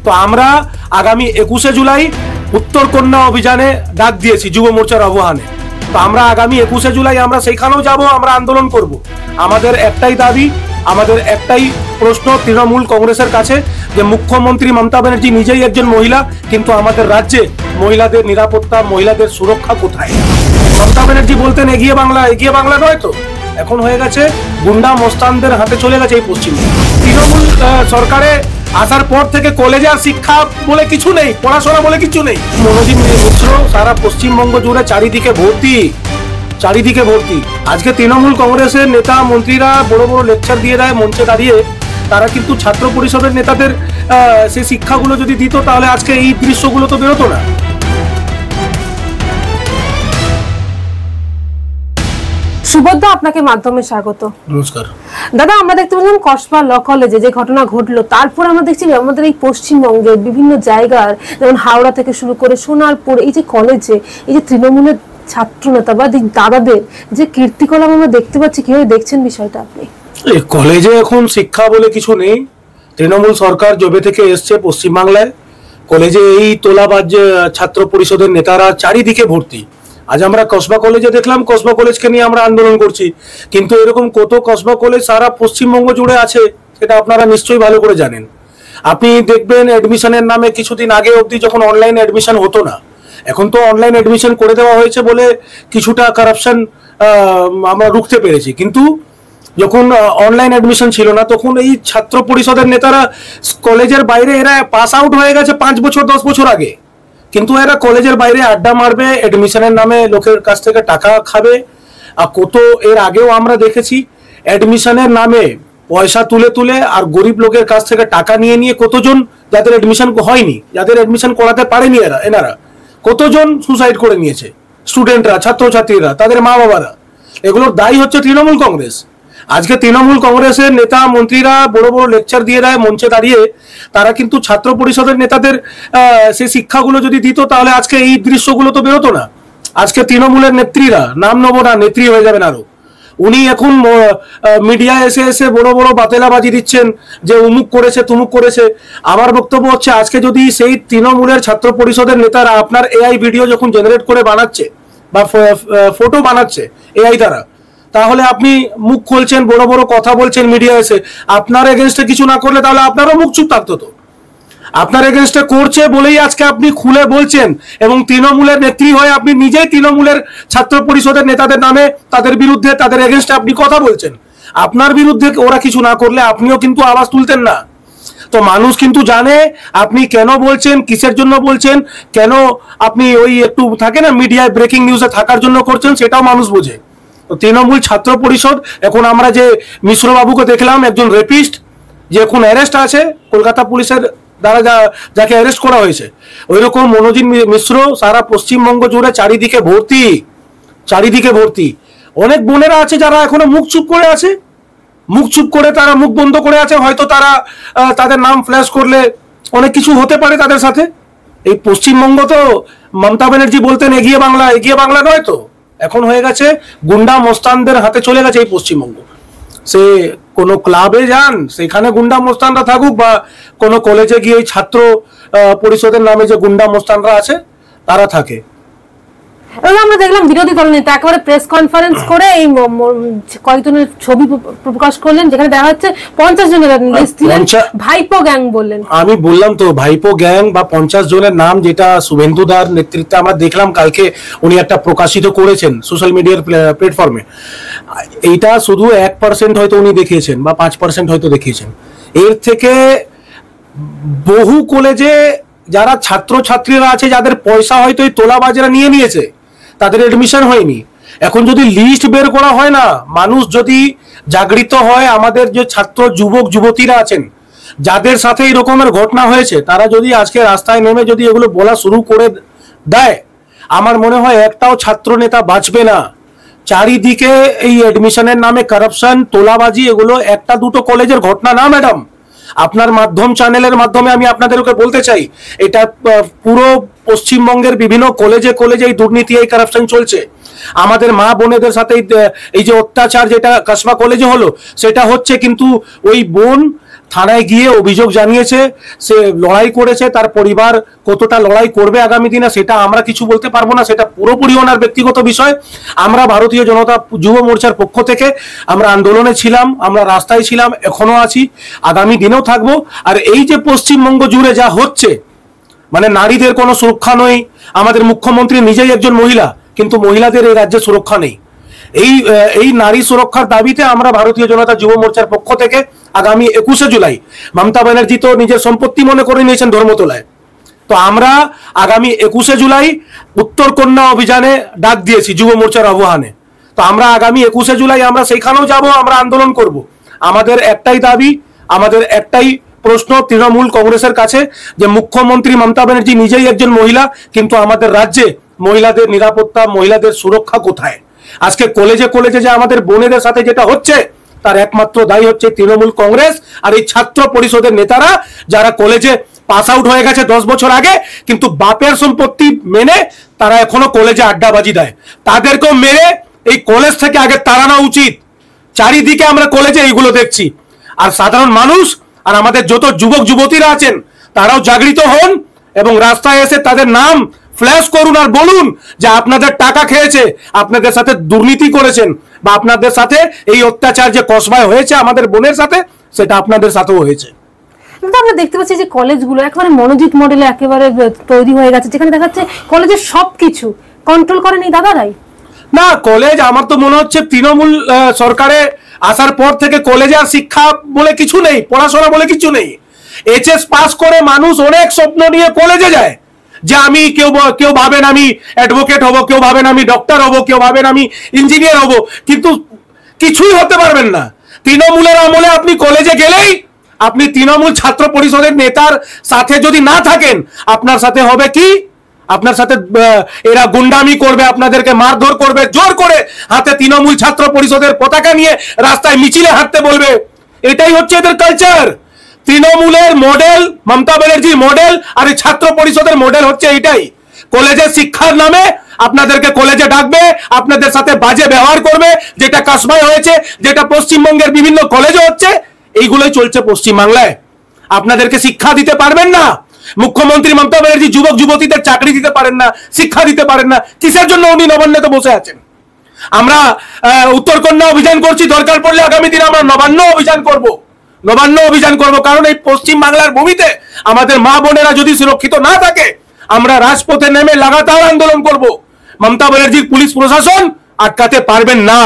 তো আমরা আগামী 21শে জুলাই উত্তর কন্যা অভিযানে ডাক দিয়েছি যুব মোর্চার আহ্বানে। তো আমরা আগামী 21শে জুলাই আমরা সেইখানেও যাব, আমরা আন্দোলন করব। আমাদের একটাই দাবি, আমাদের একটাই প্রশ্ন তৃণমূল কংগ্রেসের কাছে, যে মুখ্যমন্ত্রী মমতা ব্যানার্জি নিজেই একজন মহিলা, কিন্তু আমাদের রাজ্যে মহিলাদের নিরাপত্তা, মহিলাদের সুরক্ষা কোথায়? মমতা ব্যানার্জি বলতেন এগিয়ে বাংলা, এগিয়ে বাংলা নয় তো, এখন হয়ে গেছে গুন্ডা মস্তানদের হাতে চলে গেছে এই পশ্চিম। তৃণমূল সরকারে আসার পর থেকে কলেজে আর শিক্ষা বলে কিছু নেই, পড়াশোনা বলে কিছু নেই। মনোজিৎ মিশ্র সারা পশ্চিমবঙ্গ জুড়ে চারিদিকে ভর্তি, চারিদিকে ভর্তি। আজকে তৃণমূল কংগ্রেসের নেতা মন্ত্রীরা বড় বড় লেকচার দিয়ে দেয় মঞ্চে দাঁড়িয়ে, তারা কিন্তু ছাত্র পরিষদের নেতাদের সেই শিক্ষাগুলো যদি দিত তাহলে আজকে এই দৃশ্যগুলো তো বেরোতো না। সুবোধ, আপনাকে মাধ্যমে স্বাগত। নমস্কার দাদা, আমরা দেখতে পেলাম কসবা ল কলেজে যে ঘটনা ঘটলো, তারপর আমরা দেখছি আমাদের এই পশ্চিমবঙ্গের বিভিন্ন জায়গার, যেমন হাওড়া থেকে শুরু করে সোনারপুর, এই যে কলেজে এই যে তৃণমূলের ছাত্র নেতা বা দাদাদের যে কীর্তিকলাপ আমরা দেখতে পাচ্ছি, কিভাবে দেখছেন বিষয়টা আপনি? কলেজে এখন শিক্ষা বলে কিছু নেই। তৃণমূল সরকার যবে থেকে এসছে পশ্চিমবাংলায়, কলেজে এই তোলাবাজ ছাত্র পরিষদের নেতারা চারিদিকে ভর্তি। আজ আমরা কসবা কলেজে দেখলাম, কসবা কলেজকে নিয়ে আমরা আন্দোলন করছি, কিন্তু এরকম কত কসবা কলেজ সারা পশ্চিমবঙ্গ জুড়ে আছে সেটা আপনারা নিশ্চয়ই ভালো করে জানেন। আপনি দেখবেন অ্যাডমিশনের নামে কিছুদিন আগে অবধি যখন অনলাইন অ্যাডমিশন হতো না, এখন তো অনলাইন অ্যাডমিশন করে দেওয়া হয়েছে বলে কিছুটা কারাপশন আমরা রুখতে পেরেছি, কিন্তু যখন অনলাইন অ্যাডমিশন ছিল না তখন এই ছাত্র পরিষদের নেতারা কলেজের বাইরে, এরা পাস আউট হয়ে গেছে 5 বছর 10 বছর আগে, কিন্তু এরা কলেজের বাইরে আড্ডা মারবে, অ্যাডমিশনের নামে লোকের কাছ থেকে টাকা খাবে। আর কত এর আগেও আমরা দেখেছি অ্যাডমিশনের নামে পয়সা তুলে তুলে আর গরিব লোকের কাছ থেকে টাকা নিয়ে নিয়ে কতজন, যাদের অ্যাডমিশন হয়নি, যাদের অ্যাডমিশন করাতে পারেনি এনারা কতজন সুসাইড করে নিয়েছে, স্টুডেন্টরা, ছাত্রছাত্রীরা, তাদের মা বাবারা। এগুলোর দায়ী হচ্ছে তৃণমূল কংগ্রেস। আজকে তৃণমূল কংগ্রেসের নেতা মন্ত্রীরা বড় বড় লেকচার দিয়ে দেয় মঞ্চে দাঁড়িয়ে, তারা কিন্তু ছাত্র পরিষদের নেতাদের সেই শিক্ষাগুলো যদি দিত তাহলে আজকে এই দৃশ্যগুলো তো বেরোতো না। আজকে তৃণমূলের নেত্রীরা, নাম নেবো না, নেত্রী হয়ে যাবেন আরো, উনি এখন মিডিয়া এসে এসে বড় বড় বাতেলাবাজি দিচ্ছেন যে উমুক করেছে তুমুক করেছে। আমার বক্তব্য হচ্ছে, আজকে যদি সেই তৃণমূলের ছাত্র পরিষদের নেতারা আপনার এআই ভিডিও যখন জেনারেট করে বানাচ্ছে বা ফটো বানাচ্ছে এআই দ্বারা, তাহলে আপনি মুখ খুলছেন, বড় বড় কথা বলছেন মিডিয়া এসে, আপনার এগেনস্টে কিছু না করলে তাহলে আপনারও মুখ চুপ থাকতো। তো আপনার এগেনস্টে করছে বলেই আজকে আপনি খুলে বলছেন, এবং তৃণমূলের নেত্রী হয়ে আপনি নিজেই তৃণমূলের ছাত্র পরিষদের নেতাদের নামে, তাদের বিরুদ্ধে, তাদের এগেনস্টে আপনি কথা বলছেন। আপনার বিরুদ্ধে ওরা কিছু না করলে আপনিও কিন্তু আওয়াজ তুলতেন না। তো মানুষ কিন্তু জানে আপনি কেন বলছেন, কিসের জন্য বলছেন, কেন আপনি ওই একটু থাকে না মিডিয়ায় ব্রেকিং নিউজে থাকার জন্য করছেন, সেটাও মানুষ বোঝে। তৃণমূল ছাত্র পরিষদ, এখন আমরা যে মিশ্রবাবুকে দেখলাম, একজন রেপিস্ট যে এখন অ্যারেস্ট আছে কলকাতা পুলিশের দ্বারা, যাকে অ্যারেস্ট করা হয়েছে, ওই রকম মনোজিৎ মিশ্র সারা পশ্চিমবঙ্গ জুড়ে চারিদিকে ভর্তি, চারিদিকে ভর্তি। অনেক বোনেরা আছে যারা এখনো মুখ চুপ করে আছে, মুখ চুপ করে, তারা মুখ বন্ধ করে আছে। হয়তো তারা তাদের নাম ফ্ল্যাশ করলে অনেক কিছু হতে পারে তাদের সাথে। এই পশ্চিমবঙ্গ তো মমতা ব্যানার্জি বলতেন এগিয়ে বাংলা, এগিয়ে বাংলা নয় তো, এখন হয়ে গেছে গুন্ডা মস্তানদের হাতে চলে গেছে এই পশ্চিমবঙ্গ। সে কোনো ক্লাবে যান, সেখানে গুন্ডা মস্তানরা থাকুক, বা কোনো কলেজে গিয়ে ছাত্র পরিষদের নামে যে গুন্ডা মস্তানরা আছে তারা থাকে। আমরা দেখলাম বিরোধী দলনেতা একেবারে প্রেস কনফারেন্স করে এই কয়েকজনের ছবি প্রকাশ করলেন, যেখানে দেখা যাচ্ছে 50 জনের লিস্ট দিলেন, ভাইপো গ্যাং বললেন। আমি বললাম তো, ভাইপো গ্যাং বা 50 জনের নাম, যেটা শুভেন্দুদার নেতৃত্বে আমরা দেখলাম কালকে উনি একটা প্রকাশিত করেছেন সোশ্যাল মিডিয়ার প্ল্যাটফর্মে। এইটা শুধু 1% হয়তো উনি দেখিয়েছেন বা 5% হয়তো দেখিয়েছেন। এর থেকে বহু কলেজে যারা ছাত্রছাত্রীরা আছে, যাদের পয়সা হয়তো এই তোলাবাজরা নিয়ে নিয়েছে, তাদের এডমিশন হয়নি। এখন যদি লিস্ট বের করা হয় না, মানুষ যদি জাগৃত হয়, আমাদের যে ছাত্র যুবক যুবতীরা আছেন যাদের সাথে এই রকমের ঘটনা হয়েছে, তারা যদি আজকে রাস্তায় নেমে যদি এগুলো বলা শুরু করে দেয়, আমার মনে হয় একটাও ছাত্র নেতা বাঁচবে না। চারিদিকে এই এডমিশনের নামে কারাপশন, তোলাবাজি, এগুলো একটা দুটো কলেজের ঘটনা না ম্যাডাম। আপনার মাধ্যম চ্যানেলের মাধ্যমে আমি আপনাদেরকে বলতে চাই, এটা পুরো পশ্চিমবঙ্গের বিভিন্ন কলেজে কলেজে এই দুর্নীতি, এই কারাপশন চলছে। আমাদের মা বোনেদের সাথে এই যে অত্যাচার যেটা কসবা কলেজে হলো, সেটা হচ্ছে কিন্তু ওই বোন থানায় গিয়ে অভিযোগ জানিয়েছে, সে লড়াই করেছে, তার পরিবার কতটা লড়াই করবে আগামী দিনে সেটা আমরা কিছু বলতে পারবো না, সেটা পুরোপুরি ওনার ব্যক্তিগত বিষয়। আমরা ভারতীয় জনতা যুব মোর্চার পক্ষ থেকে আমরা আন্দোলনে ছিলাম, আমরা রাস্তায় ছিলাম, এখনো আছি, আগামী দিনেও থাকবো। আর এই যে পশ্চিমবঙ্গ জুড়ে যা হচ্ছে, মানে নারীদের কোনো সুরক্ষা নেই, আমাদের মুখ্যমন্ত্রী নিজেই একজন মহিলা, কিন্তু মহিলাদের এই রাজ্যে সুরক্ষা নেই। এই নারী সুরক্ষার দাবিতে আমরা ভারতীয় জনতা যুব মোর্চার পক্ষ থেকে আগামী 21শে জুলাই, মমতা ব্যানার্জি তো নিজের সম্পত্তি মনে করে নিয়েছেন ধর্মতলায়, তো আমরা আগামী 21শে জুলাই উত্তর কন্যা অভিযানে ডাক দিয়েছি যুব মোর্চার আহ্বানে। তো আমরা আগামী 21শে জুলাই আমরা সেইখানেও যাব, আমরা আন্দোলন করব। আমাদের একটাই দাবি, আমাদের একটাই প্রশ্ন তৃণমূল কংগ্রেসের কাছে, যে মুখ্যমন্ত্রী মমতা ব্যানার্জি নিজেই একজন মহিলা, কিন্তু আমাদের রাজ্যে মহিলাদের নিরাপত্তা, মহিলাদের সুরক্ষা কোথায়? আজকে কলেজে কলেজে যে আমাদের বোনেদের সাথে যেটা হচ্ছে, তার একমাত্র দায়ী হচ্ছে তৃণমূল কংগ্রেস আর এই ছাত্র পরিষদের নেতারা, যারা কলেজে পাস আউট হয়ে গেছে 10 বছর আগে, কিন্তু বাপের সম্পত্তি মেনে তারা এখনো কলেজে আড্ডাবাজি দেয়। তাদেরকেও মেরে এই কলেজ থেকে আগে তাড়ানো উচিত। চারিদিকে আমরা কলেজে এইগুলো দেখছি। আর সাধারণ মানুষ আর আমাদের যত যুবক যুবতীরা আছেন, তারাও জাগৃত হন এবং রাস্তায় এসে তাদের নাম ফ্ল্যাশ করুন আর বলুন যে আপনাদের টাকা খেয়েছে, আপনাদের সাথে দুর্নীতি করেছেন, বা আপনাদের সাথে এই অত্যাচার যে কসবায় হয়েছে আমাদের বোনের সাথে, সেটা আপনাদের সাথেও হয়েছে। কিন্তু আমরা দেখতে পাচ্ছি যে কলেজগুলো একেবারে মনোজিৎ মডেলে একেবারে তৈরি হয়ে গেছে, যেখানে দেখা যাচ্ছে কলেজের সবকিছু কন্ট্রোল করেন এই দাদারাই। না, কলেজ আমার তো মনে হচ্ছে তৃণমূল সরকারে আসার পর থেকে কলেজে আর শিক্ষা বলে কিছু নেই, পড়াশোনা বলে কিছু নেই। এইচএস পাস করে মানুষ অনেক স্বপ্ন নিয়ে কলেজে যায়, যে আমি কেউ ভাবেন আমি অ্যাডভোকেট হব, কেউ ভাবেন আমি ডক্টর হব, কেউ ভাবেন আমি ইঞ্জিনিয়ার হব, কিন্তু কিছুই হতে পারবেন না। তৃণমূলের আমলে আপনি কলেজে গেলেই আপনি তৃণমূল ছাত্র পরিষদের নেতার সাথে যদি না থাকেন, আপনার সাথে হবে কি, আপনার সাথে এরা গুন্ডামি করবে, আপনাদেরকে মারধর করবে, জোর করে হাতে তৃণমূল ছাত্র পরিষদের পতাকা নিয়ে রাস্তায় মিছিলে হাঁটতে বলবে। এটাই হচ্ছে এদের কালচার। তৃণমূলের মডেল মমতা ব্যানার্জির মডেল, আর এই ছাত্র পরিষদের মডেল হচ্ছে এইটাই। কলেজের শিক্ষার নামে আপনাদেরকে কলেজে ডাকবে, আপনাদের সাথে বাজে ব্যবহার করবে, যেটা কাসবায় হয়েছে, যেটা পশ্চিমবঙ্গের বিভিন্ন কলেজে হচ্ছে, এইগুলোই চলছে পশ্চিমবাংলায়। আপনাদেরকে শিক্ষা দিতে পারবেন না। মুখ্যমন্ত্রী মমতা ব্যানার্জি যুবক যুবতীদের চাকরি দিতে পারেন না, শিক্ষা দিতে পারেন না, কিসের জন্য উনি নবান্নতে বসে আছেন? আমরা উত্তরকন্যা অভিযান করছি, দরকার পড়লে আগামী দিনে আমরা নবান্ন অভিযান করব, কারণ এই পশ্চিম বাংলার ভূমিতে আমাদের মা বোনেরা যদি সুরক্ষিত না থাকে, আমরা রাজপথে নেমে লাগাতার আন্দোলন করব। মমতা ব্যানার্জির পুলিশ প্রশাসন আটকাতে পারবেন না।